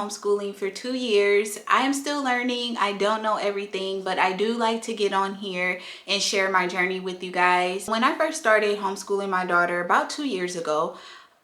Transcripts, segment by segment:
homeschooling for 2 years. I am still learning. I don't know everything, but I do like to get on here and share my journey with you guys. When I first started homeschooling my daughter about 2 years ago,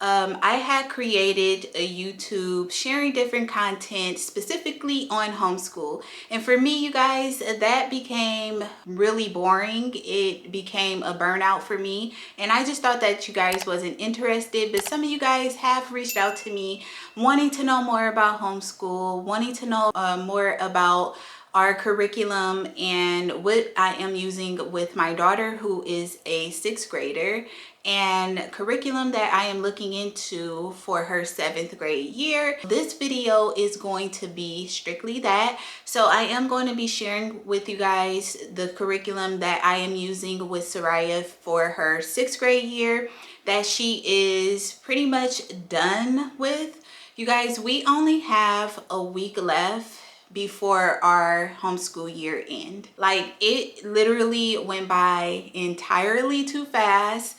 I had created a YouTube sharing different content specifically on homeschool. And for me, you guys, that became really boring. It became a burnout for me. And I just thought that you guys wasn't interested. But some of you guys have reached out to me wanting to know more about homeschool, wanting to know more about our curriculum and what I am using with my daughter, who is a 6th grader, and curriculum that I am looking into for her 7th grade year. This video is going to be strictly that. So I am going to be sharing with you guys the curriculum that I am using with Soraya for her 6th grade year that she is pretty much done with. You guys, we only have a week left before our homeschool year end. Like, it literally went by entirely too fast.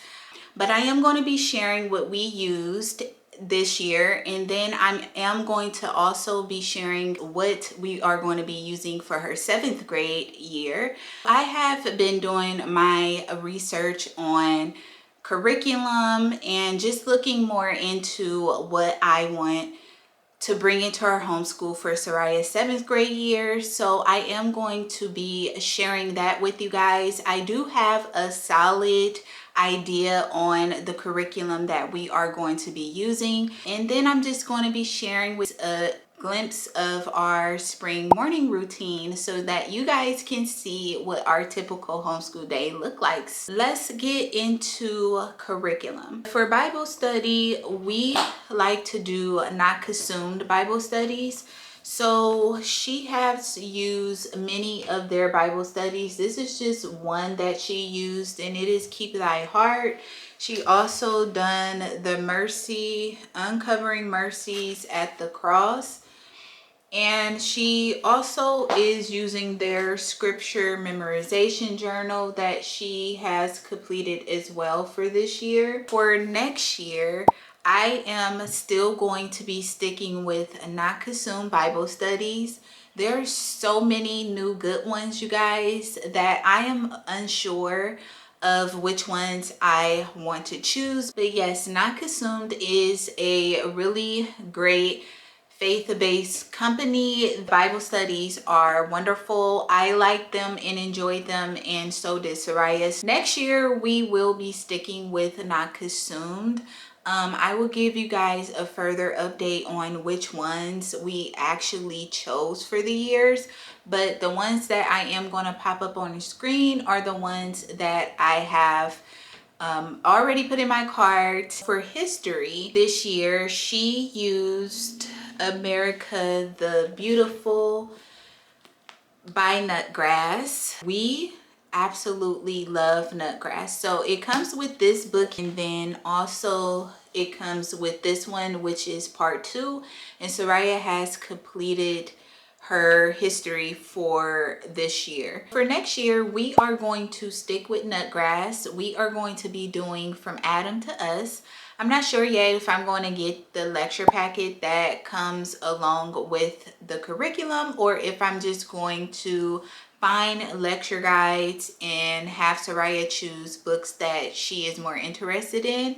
But I am going to be sharing what we used this year, and then I am going to also be sharing what we are going to be using for her 7th grade year. I have been doing my research on curriculum and just looking more into what I want to bring into our homeschool for Soraya's 7th grade year. So I am going to be sharing that with you guys. I do have a solid idea on the curriculum that we are going to be using, and then I'm just going to be sharing with a glimpse of our spring morning routine so that you guys can see what our typical homeschool day look like. Let's get into curriculum. For Bible study, we like to do not consumed Bible studies. So she has used many of their Bible studies. This is just one that she used, and it is Keep Thy Heart. She also done the mercy, uncovering mercies at the cross. And she also is using their scripture memorization journal that she has completed as well for this year. For next year, I am still going to be sticking with not consume Bible studies. There's so many new good ones, you guys, that I am unsure of which ones I want to choose. But yes, not consumed is a really great faith-based company. Bible studies are wonderful. I like them and enjoyed them, and so did Soraya. Next year we will be sticking with not consumed. I will give you guys a further update on which ones we actually chose for the years, but the ones that I am going to pop up on the screen are the ones that I have already put in my cart. For history this year, she used America the Beautiful by Nutgrass. We absolutely love Nutgrass. So it comes with this book, and then also it comes with this one, which is part 2. And Soraya has completed her history for this year. For next year, we are going to stick with Nutgrass. We are going to be doing From Adam to Us. I'm not sure yet if I'm going to get the lecture packet that comes along with the curriculum, or if I'm just going to find lecture guides and have Soraya choose books that she is more interested in.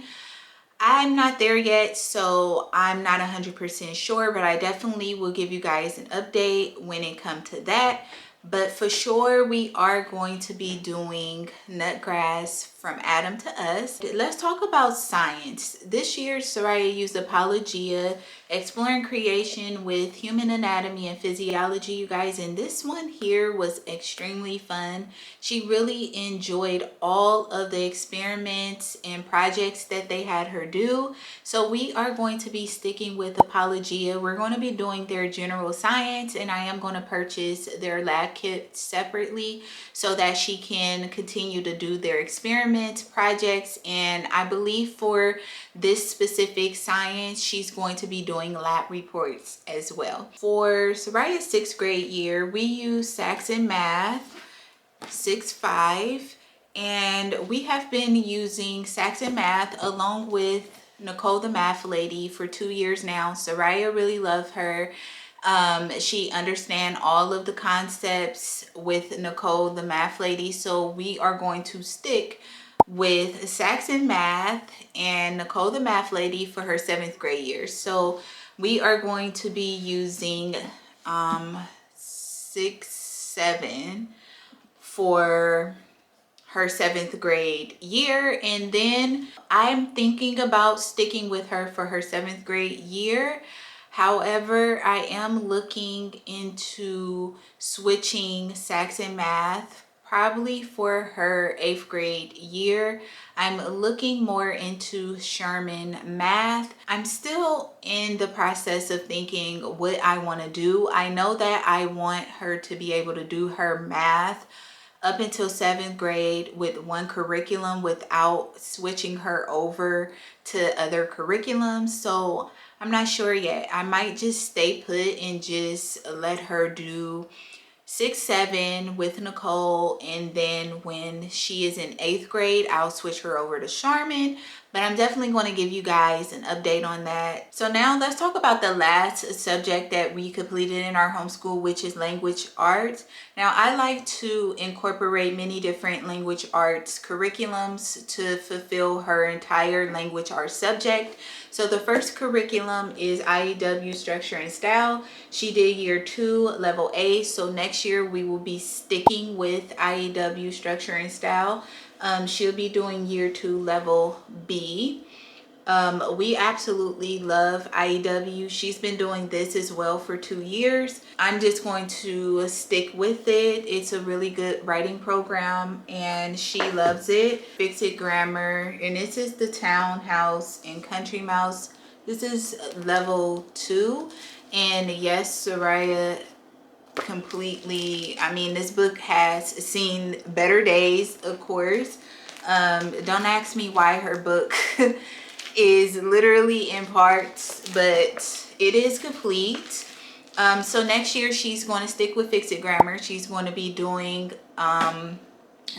I'm not there yet, so I'm not 100% sure, but I definitely will give you guys an update when it comes to that. But for sure, we are going to be doing Nutgrass From Adam to Us. Let's talk about science. This year, Soraya used Apologia, Exploring Creation with Human Anatomy and Physiology, you guys. And this one here was extremely fun. She really enjoyed all of the experiments and projects that they had her do. So we are going to be sticking with Apologia. We're going to be doing their general science, and I am going to purchase their lab kit separately so that she can continue to do their experiments, projects, and I believe for this specific science, she's going to be doing lab reports as well. For Soraya's 6th grade year, we use Saxon Math 6-5, and we have been using Saxon Math along with Nicole the Math Lady for 2 years now. Soraya really loved her. She understands all of the concepts with Nicole, the math lady. So we are going to stick with Saxon Math and Nicole, the math lady, for her 7th grade year. So we are going to be using 6, 7 for her 7th grade year, and then I'm thinking about sticking with her for her 7th grade year. However, I am looking into switching Saxon Math probably for her 8th grade year. I'm looking more into Sherman Math. I'm still in the process of thinking what I want to do. I know that I want her to be able to do her math up until 7th grade with one curriculum without switching her over to other curriculums. So I'm not sure yet. I might just stay put and just let her do 6, 7 with Nicole, and then when she is in 8th grade, I'll switch her over to Charmin. But I'm definitely going to give you guys an update on that. So now let's talk about the last subject that we completed in our homeschool, which is language arts. Now I like to incorporate many different language arts curriculums to fulfill her entire language arts subject. So the first curriculum is IEW Structure and Style. She did year 2, level A. So next year we will be sticking with IEW Structure and Style. She'll be doing year 2, level B. We absolutely love IEW. She's been doing this as well for 2 years. I'm just going to stick with it. It's a really good writing program and she loves it. Fix It Grammar, and this is the Townhouse and Country Mouse. This is level 2. And yes, Soraya completely, I mean, this book has seen better days, of course. Don't ask me why her book is literally in parts, but it is complete. So next year she's going to stick with Fix It Grammar. She's going to be doing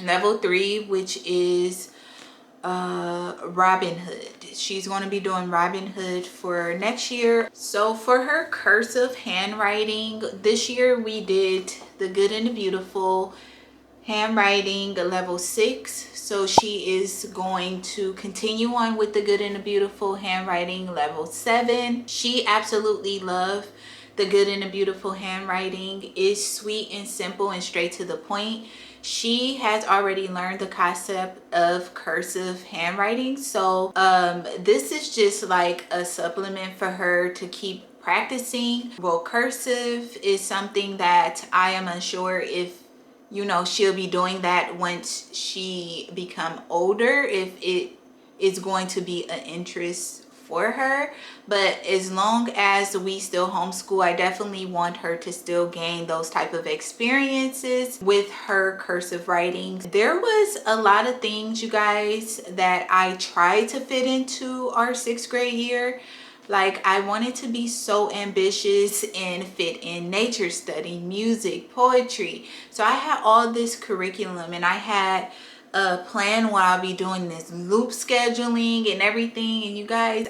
level 3, which is Robin Hood. She's going to be doing Robin Hood for next year. So for her cursive handwriting, this year we did The Good and the Beautiful handwriting level 6. So she is going to continue on with The Good and the Beautiful handwriting level 7. She absolutely loved The Good and the Beautiful handwriting. It's sweet and simple and straight to the point. She has already learned the concept of cursive handwriting. So this is just like a supplement for her to keep practicing. Well, cursive is something that I am unsure if, you know, she'll be doing that once she become older, if it is going to be an interest for her. But as long as we still homeschool, I definitely want her to still gain those type of experiences with her cursive writing. There was a lot of things, you guys, that I tried to fit into our 6th grade year. Like, I wanted to be so ambitious and fit in nature study, music, poetry. So I had all this curriculum and I had a plan what I'll be doing, this loop scheduling and everything. And you guys,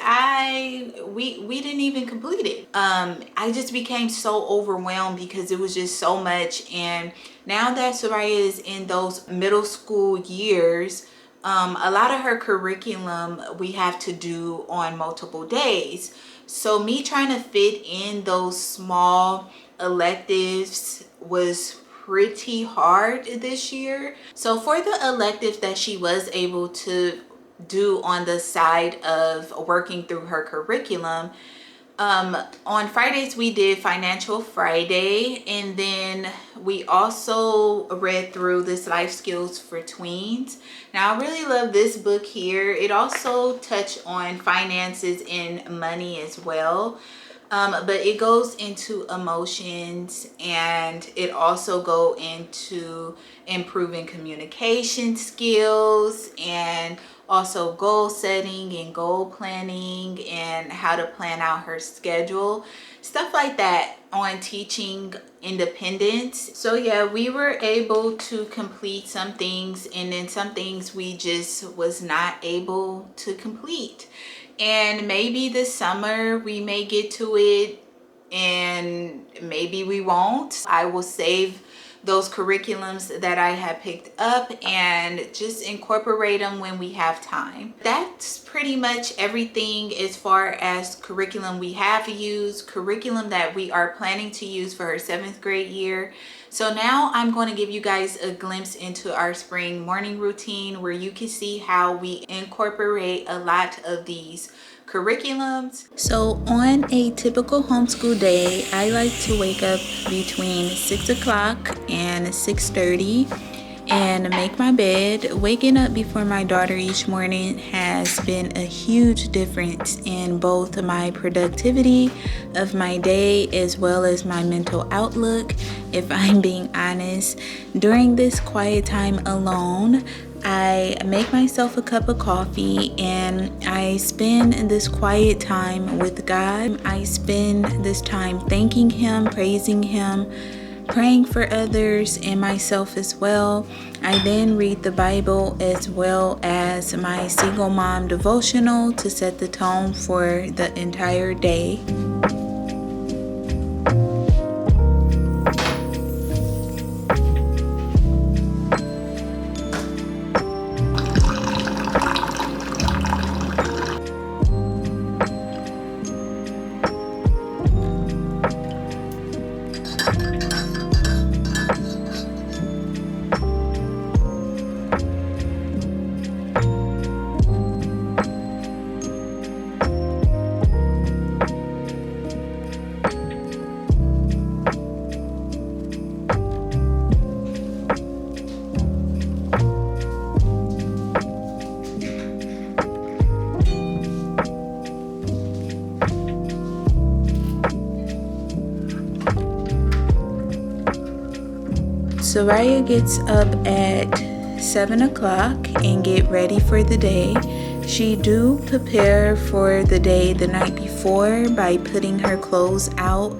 we didn't even complete it. I just became so overwhelmed because it was just so much. And now that Soraya is in those middle school years, a lot of her curriculum we have to do on multiple days. So me trying to fit in those small electives was pretty hard this year. So for the electives that she was able to do on the side of working through her curriculum, on Fridays we did Financial Friday, and then we also read through this Life Skills for Tweens. Now I really love this book here. It also touched on finances and money as well. But it goes into emotions, and it also go into improving communication skills and also goal setting and goal planning and how to plan out her schedule, stuff like that, on teaching independence. So yeah, we were able to complete some things, and then some things we just was not able to complete. And maybe this summer we may get to it and maybe we won't. I will save those curriculums that I have picked up and just incorporate them when we have time. That's pretty much everything as far as curriculum we have used, curriculum that we are planning to use for her 7th grade year. So now I'm going to give you guys a glimpse into our spring morning routine where you can see how we incorporate a lot of these curriculums. So on a typical homeschool day, I like to wake up between 6 o'clock and 6:30 and make my bed. Waking up before my daughter each morning has been a huge difference in both my productivity of my day as well as my mental outlook. If I'm being honest, during this quiet time alone, I make myself a cup of coffee and I spend this quiet time with God. I spend this time thanking Him, praising Him, praying for others and myself as well. I then read the Bible as well as my single mom devotional to set the tone for the entire day. Soraya gets up at 7 o'clock and get ready for the day. She do prepare for the day the night before by putting her clothes out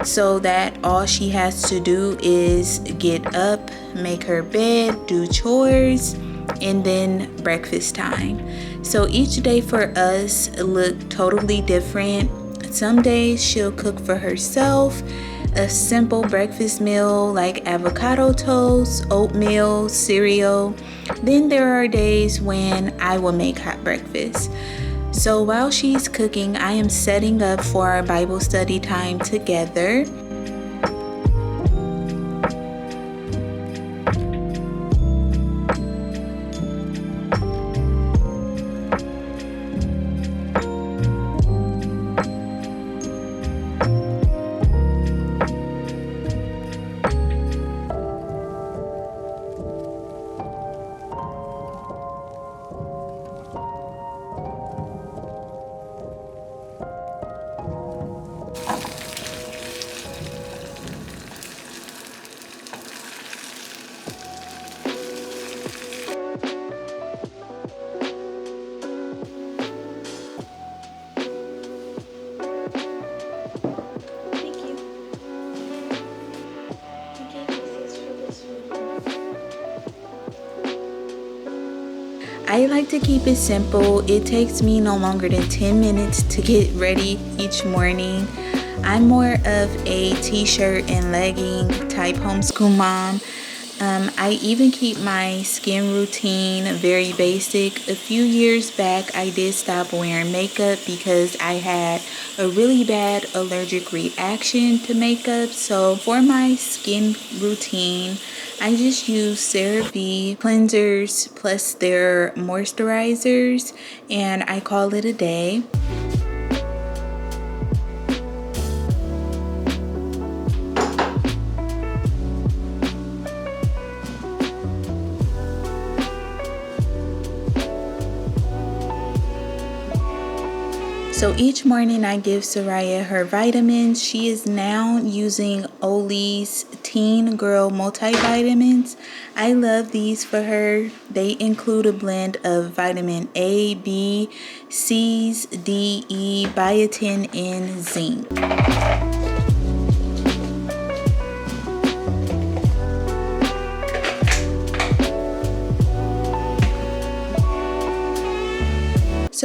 so that all she has to do is get up, make her bed, do chores, and then breakfast time. So each day for us look totally different. Some days she'll cook for herself a simple breakfast meal like avocado toast, oatmeal, cereal. Then there are days when I will make hot breakfast. So while she's cooking, I am setting up for our Bible study time together. I like to keep it simple. It takes me no longer than 10 minutes to get ready each morning. I'm more of a t-shirt and legging type homeschool mom. I even keep my skin routine very basic. A few years back, I did stop wearing makeup because I had a really bad allergic reaction to makeup. So for my skin routine, I just use CeraVe cleansers plus their moisturizers, and I call it a day. So each morning I give Soraya her vitamins. She is now using Ollie's Teen Girl multivitamins. I love these for her. They include a blend of vitamin A, B, C's, D, E, biotin, and zinc.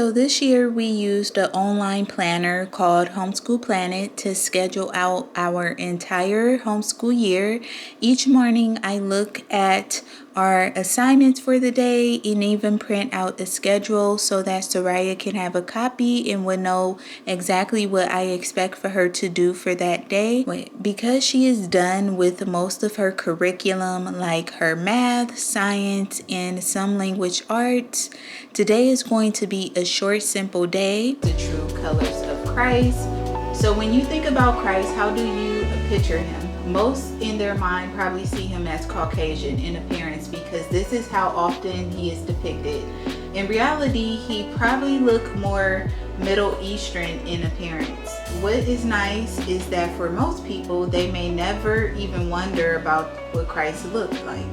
So this year we used an online planner called Homeschool Planet to schedule out our entire homeschool year. Each morning I look at our assignments for the day and even print out a schedule so that Soraya can have a copy and would know exactly what I expect for her to do for that day. Because she is done with most of her curriculum, like her math, science, and some language arts, today is going to be a short, simple day. The true colors of Christ. So when you think about Christ, how do you picture him? Most in their mind probably see him as Caucasian in appearance because this is how often he is depicted. In reality, he probably looked more Middle Eastern in appearance. What is nice is that for most people, they may never even wonder about what Christ looked like.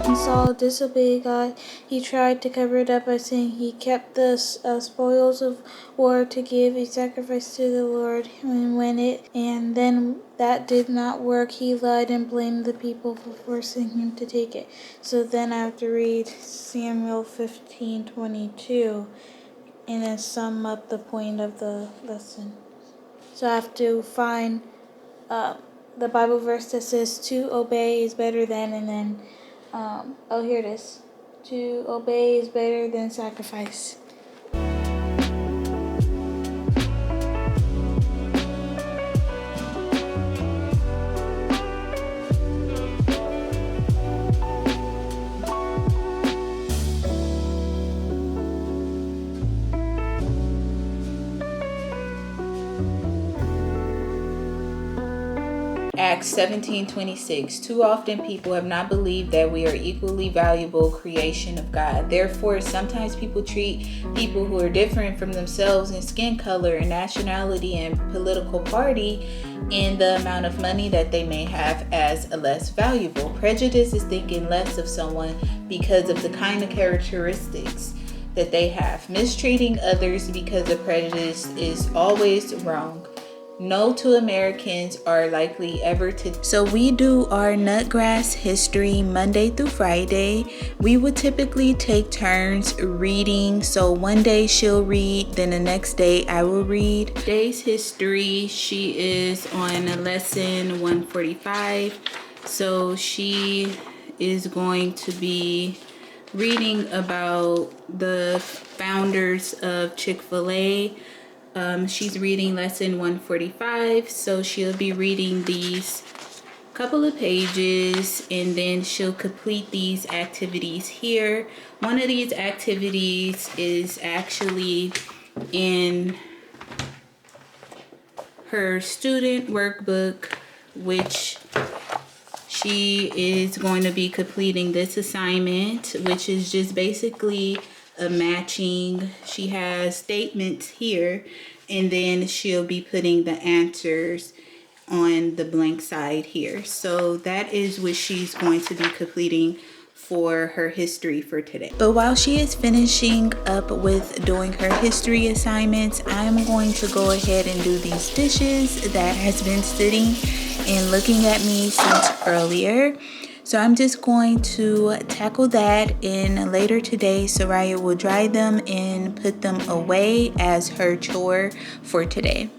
When Saul disobeyed God, he tried to cover it up by saying he kept the spoils of war to give a sacrifice to the Lord. And then that did not work, he lied and blamed the people for forcing him to take it. So then I have to read Samuel 15:22 and then sum up the point of the lesson. So I have to find the Bible verse that says to obey is better than, and then here it is. To obey is better than sacrifice. Acts 17:26. Too often people have not believed that we are equally valuable creation of God. Therefore, sometimes people treat people who are different from themselves in skin color and nationality and political party and the amount of money that they may have as less valuable. Prejudice is thinking less of someone because of the kind of characteristics that they have. Mistreating others because of prejudice is always wrong. No two Americans are likely ever to. So we do our nutgrass history Monday through Friday. We would typically take turns reading. So one day she'll read, then the next day I will read. Today's history, she is on lesson 145. So she is going to be reading about the founders of Chick-fil-A. She's reading lesson 145, so she'll be reading these couple of pages and then she'll complete these activities here. One of these activities is actually in her student workbook, which she is going to be completing this assignment, which is just basically a matching. She has statements here and then she'll be putting the answers on the blank side here. So that is what she's going to be completing for her history for today. But while she is finishing up with doing her history assignments, I'm going to go ahead and do these dishes that has been sitting and looking at me since earlier. So I'm just going to tackle that, and later today Soraya will dry them and put them away as her chore for today.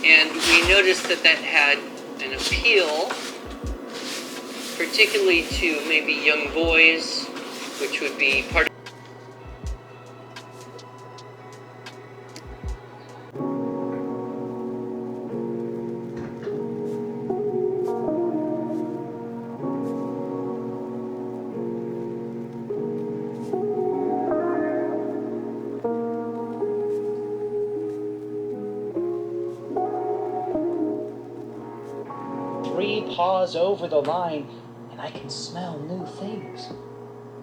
And we noticed that that had an appeal, particularly to maybe young boys, which would be part of paws over the line, and I can smell new things.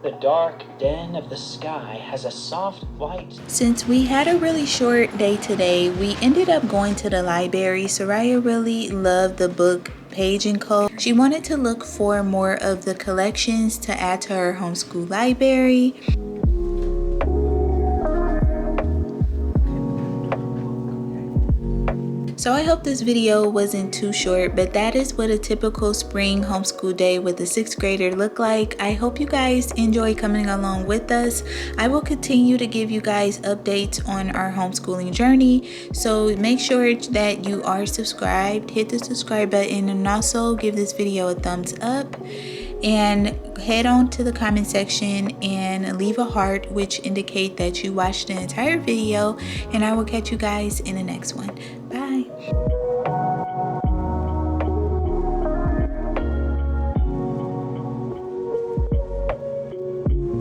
The dark den of the sky has a soft white. Since we had a really short day today, we ended up going to the library. Soraya really loved the book Page and Code. She wanted to look for more of the collections to add to her homeschool library. So I hope this video wasn't too short, but that is what a typical spring homeschool day with a 6th grader look like. I hope you guys enjoy coming along with us. I will continue to give you guys updates on our homeschooling journey. So make sure that you are subscribed, hit the subscribe button, and also give this video a thumbs up. And head on to the comment section and leave a heart, which indicate that you watched the entire video. And I will catch you guys in the next one. Bye.